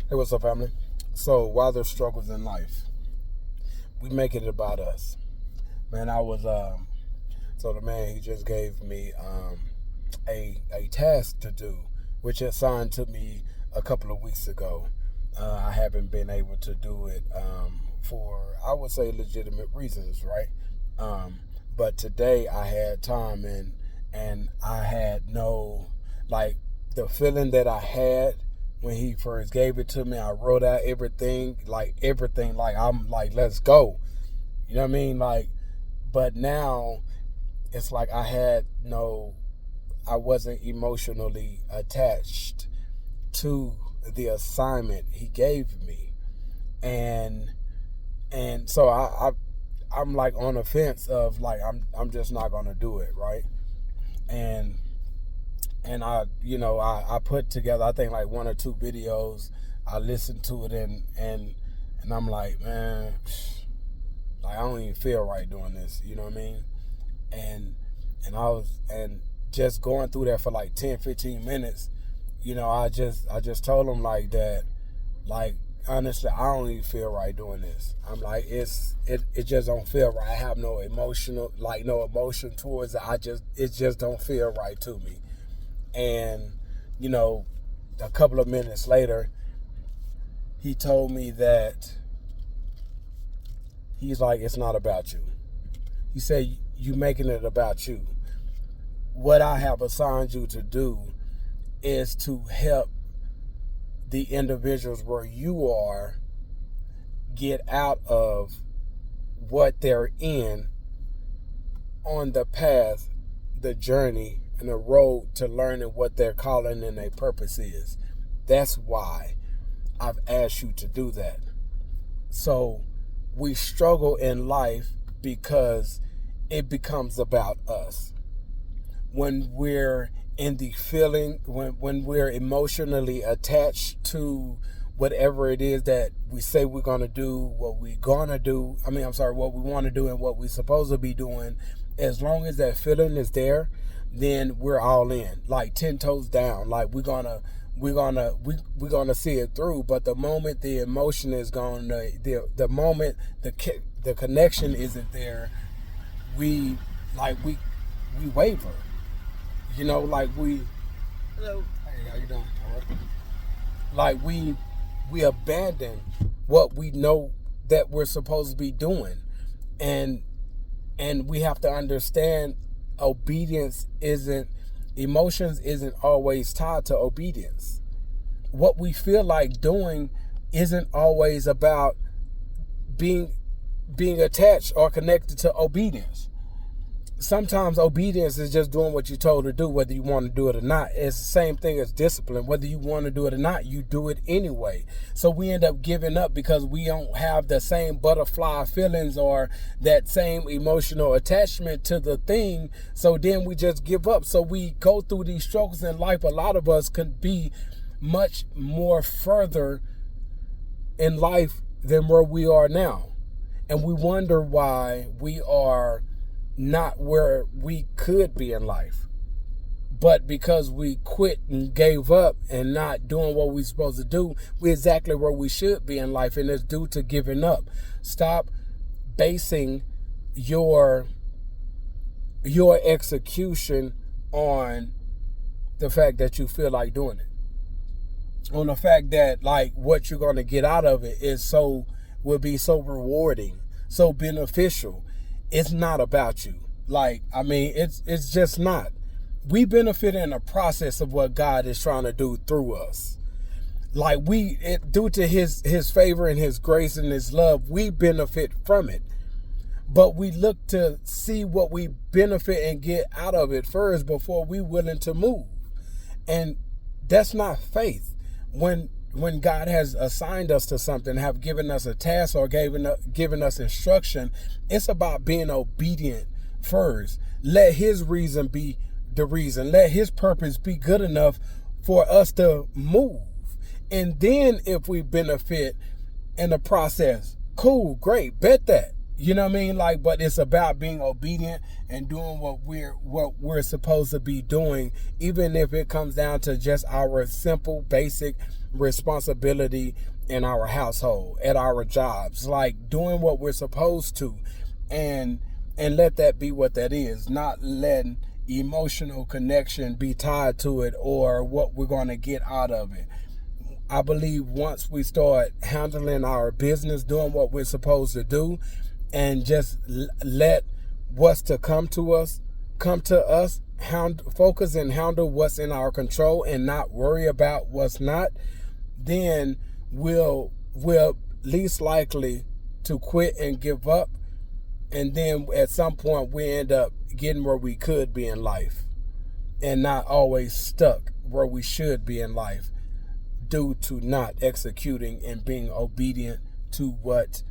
Hey, what's up, family? So, while there's struggles in life, we make it about us. Man, so the man, he just gave me a task to do, which he assigned to me a couple of weeks ago. I haven't been able to do it for, I would say, legitimate reasons, right? But today I had time, and I had no, like, the feeling that I had when he first gave it to me. I wrote out everything, like I'm like, let's go. You know what I mean? Like, but now it's like I wasn't emotionally attached to the assignment he gave me. And so I'm like on the fence of like, I'm just not gonna do it, right? And I put together, I think, like one or two videos. I listened to it, and I'm like, man, like, I don't even feel right doing this. You know what I mean? And just going through that for like 10-15 minutes. I just told him like that, like, honestly, I don't even feel right doing this. I'm like, it just don't feel right. I have no emotion towards it. It just don't feel right to me. And, a couple of minutes later, he told me that he's like, it's not about you. He said, you making it about you. What I have assigned you to do is to help the individuals where you are get out of what they're in on the path, the journey, and the road to learning what their calling and their purpose is. That's why I've asked you to do that. So we struggle in life because it becomes about us. When we're in the feeling, when we're emotionally attached to whatever it is that we say we're going to do, what we want to do and what we're supposed to be doing, as long as that feeling is there, then we're all in, like 10 toes down. Like we're gonna see it through. But the moment the emotion is gone, the moment the connection isn't there, we waver. Like we. Hello. Hey, how you doing? All right. Like we abandon what we know that we're supposed to be doing, and we have to understand emotions isn't always tied to obedience. What we feel like doing isn't always about being attached or connected to obedience. Sometimes obedience is just doing what you're told to do, whether you want to do it or not. It's the same thing as discipline. Whether you want to do it or not, you do it anyway. So we end up giving up because we don't have the same butterfly feelings or that same emotional attachment to the thing. So then we just give up. So we go through these struggles in life. A lot of us could be much more further in life than where we are now. And we wonder why we are not where we could be in life. But because we quit and gave up and not doing what we're supposed to do, we're exactly where we should be in life, and it's due to giving up. Stop basing your execution on the fact that you feel like doing it. On the fact that, like, what you're going to get out of it will be so rewarding, so beneficial. It's not about you. Like, I mean, it's just not. We benefit in the process of what God is trying to do through us. Like, due to his favor and his grace and his love, we benefit from it. But we look to see what we benefit and get out of it first before we're willing to move. And that's not faith. When God has assigned us to something, have given us a task or given us instruction, it's about being obedient first. Let his reason be the reason. Let his purpose be good enough for us to move. And then if we benefit in the process, cool, great, bet that. You know what I mean? Like, but it's about being obedient and doing what we're supposed to be doing, even if it comes down to just our simple, basic responsibility in our household, at our jobs, like doing what we're supposed to, and let that be what that is, not letting emotional connection be tied to it or what we're going to get out of it. I believe once we start handling our business, doing what we're supposed to do, and just let what's to come to us, focus and handle what's in our control and not worry about what's not, then we'll least likely to quit and give up. And then at some point we end up getting where we could be in life and not always stuck where we should be in life due to not executing and being obedient to what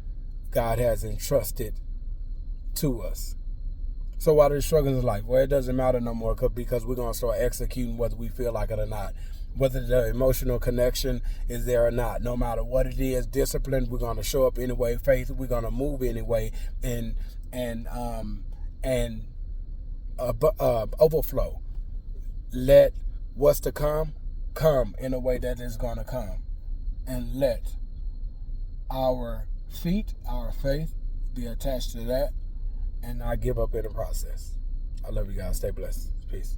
God has entrusted to us. So what are the struggles in life? Well, it doesn't matter no more because we're going to start executing whether we feel like it or not. Whether the emotional connection is there or not. No matter what it is, discipline, we're going to show up anyway. Faith, we're going to move anyway. And overflow. Let what's to come in a way that is going to come. And let our feet, our faith, be attached to that, and not give up in the process. I love you guys. Stay blessed. Peace.